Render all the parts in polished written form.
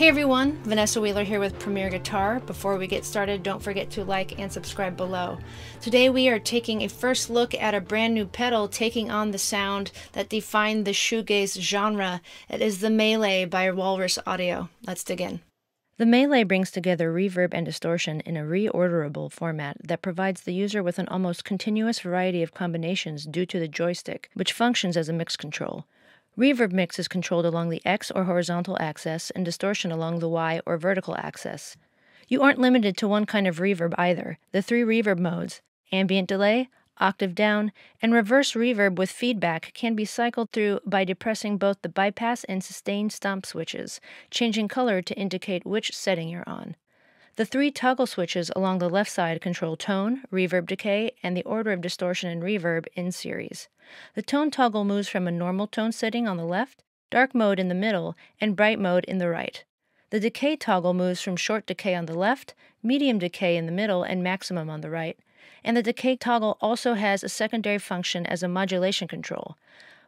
Hey everyone, Vanessa Wheeler here with Premier Guitar. Before we get started, don't forget to like and subscribe below. Today we are taking a first look at a brand new pedal taking on the sound that defined the shoegaze genre. It is the Melee by Walrus Audio. Let's dig in. The Melee brings together reverb and distortion in a reorderable format that provides the user with an almost continuous variety of combinations due to the joystick, which functions as a mix control. Reverb mix is controlled along the X or horizontal axis and distortion along the Y or vertical axis. You aren't limited to one kind of reverb either. The three reverb modes, ambient delay, octave down, and reverse reverb with feedback can be cycled through by depressing both the bypass and sustain stomp switches, changing color to indicate which setting you're on. The three toggle switches along the left side control tone, reverb decay, and the order of distortion and reverb in series. The tone toggle moves from a normal tone setting on the left, dark mode in the middle, and bright mode in the right. The decay toggle moves from short decay on the left, medium decay in the middle, and maximum on the right. And the decay toggle also has a secondary function as a modulation control.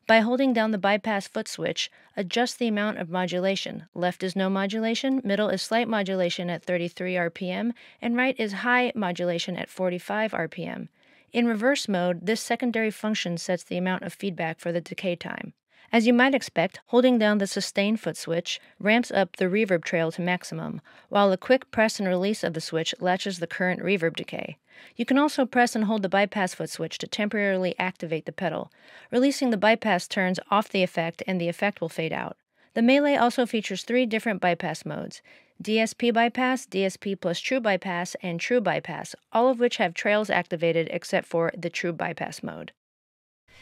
By holding down the bypass foot switch, adjust the amount of modulation. Left is no modulation, middle is slight modulation at 33 RPM, and right is high modulation at 45 RPM. In reverse mode, this secondary function sets the amount of feedback for the decay time. As you might expect, holding down the sustain foot switch ramps up the reverb trail to maximum, while a quick press and release of the switch latches the current reverb decay. You can also press and hold the bypass foot switch to temporarily activate the pedal. Releasing the bypass turns off the effect and the effect will fade out. The Melee also features three different bypass modes: DSP bypass, DSP plus true bypass, and true bypass, all of which have trails activated except for the true bypass mode.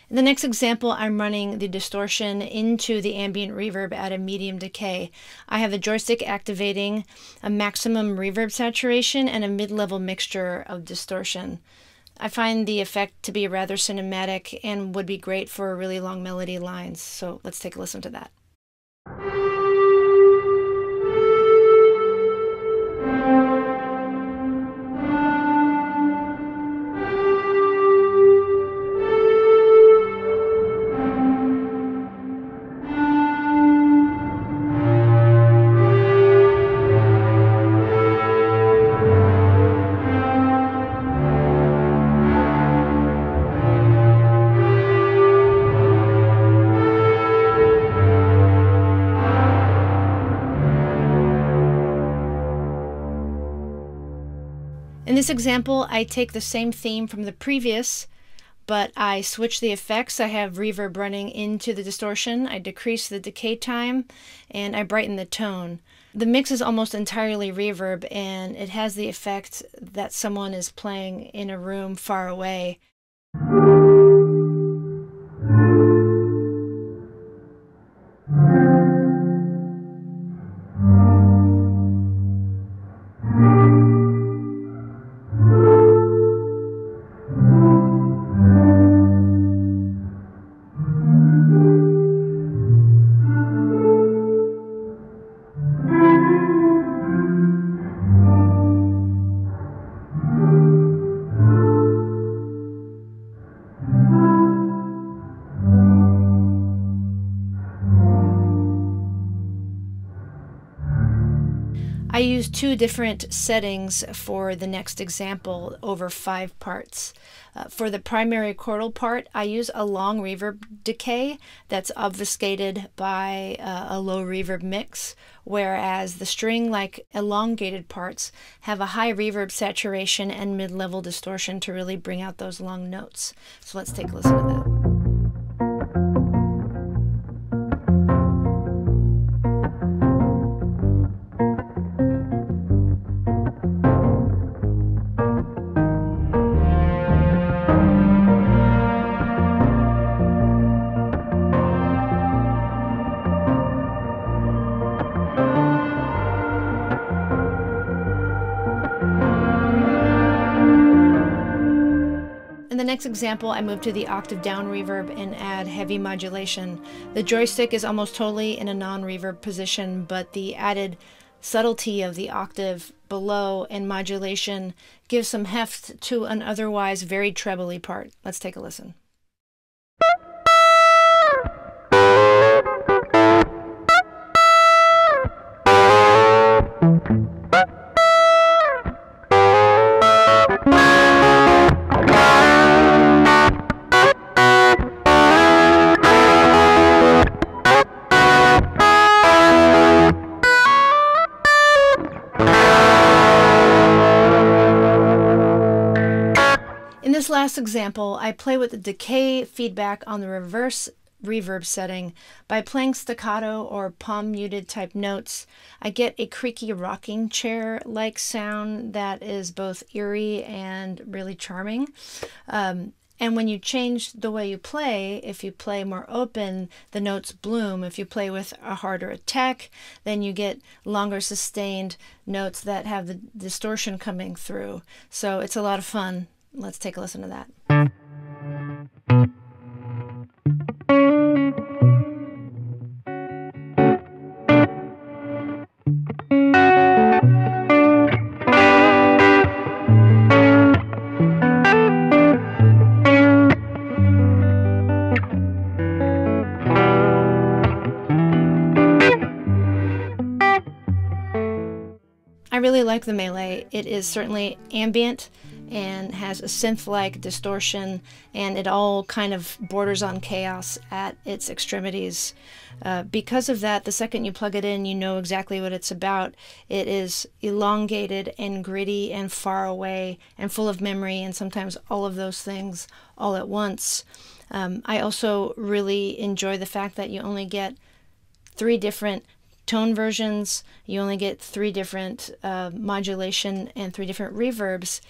In the next example, I'm running the distortion into the ambient reverb at a medium decay. I have the joystick activating a maximum reverb saturation and a mid-level mixture of distortion. I find the effect to be rather cinematic and would be great for really long melody lines, so let's take a listen to that. In this example, I take the same theme from the previous, but I switch the effects. I have reverb running into the distortion, I decrease the decay time, and I brighten the tone. The mix is almost entirely reverb, and it has the effect that someone is playing in a room far away. I use two different settings for the next example over 5 parts. For the primary chordal part, I use a long reverb decay that's obfuscated by a low reverb mix, whereas the string-like elongated parts have a high reverb saturation and mid-level distortion to really bring out those long notes. So let's take a listen to that. In the next example, I move to the octave down reverb and add heavy modulation. The joystick is almost totally in a non-reverb position, but the added subtlety of the octave below and modulation gives some heft to an otherwise very trebly part. Let's take a listen. In this last example, I play with the decay feedback on the reverse reverb setting. By playing staccato or palm muted type notes, I get a creaky rocking chair like sound that is both eerie and really charming. And when you change the way you play, if you play more open, the notes bloom. If you play with a harder attack, then you get longer sustained notes that have the distortion coming through. So it's a lot of fun. Let's take a listen to that. I really like the melee. It is certainly ambient and has a synth-like distortion, and it all kind of borders on chaos at its extremities. Because of that, the second you plug it in, you know exactly what it's about. It is elongated and gritty and far away and full of memory, and sometimes all of those things all at once. I also really enjoy the fact that you only get 3 different tone versions, you only get 3 different modulation and 3 different reverbs.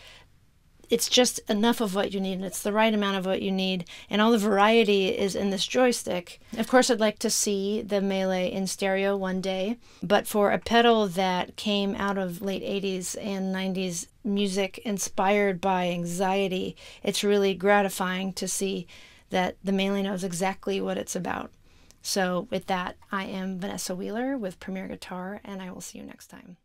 It's just enough of what you need, and it's the right amount of what you need, and all the variety is in this joystick. Of course, I'd like to see the melee in stereo one day, but for a pedal that came out of late 80s and 90s music inspired by anxiety, it's really gratifying to see that the melee knows exactly what it's about. So with that, I am Vanessa Wheeler with Premier Guitar, and I will see you next time.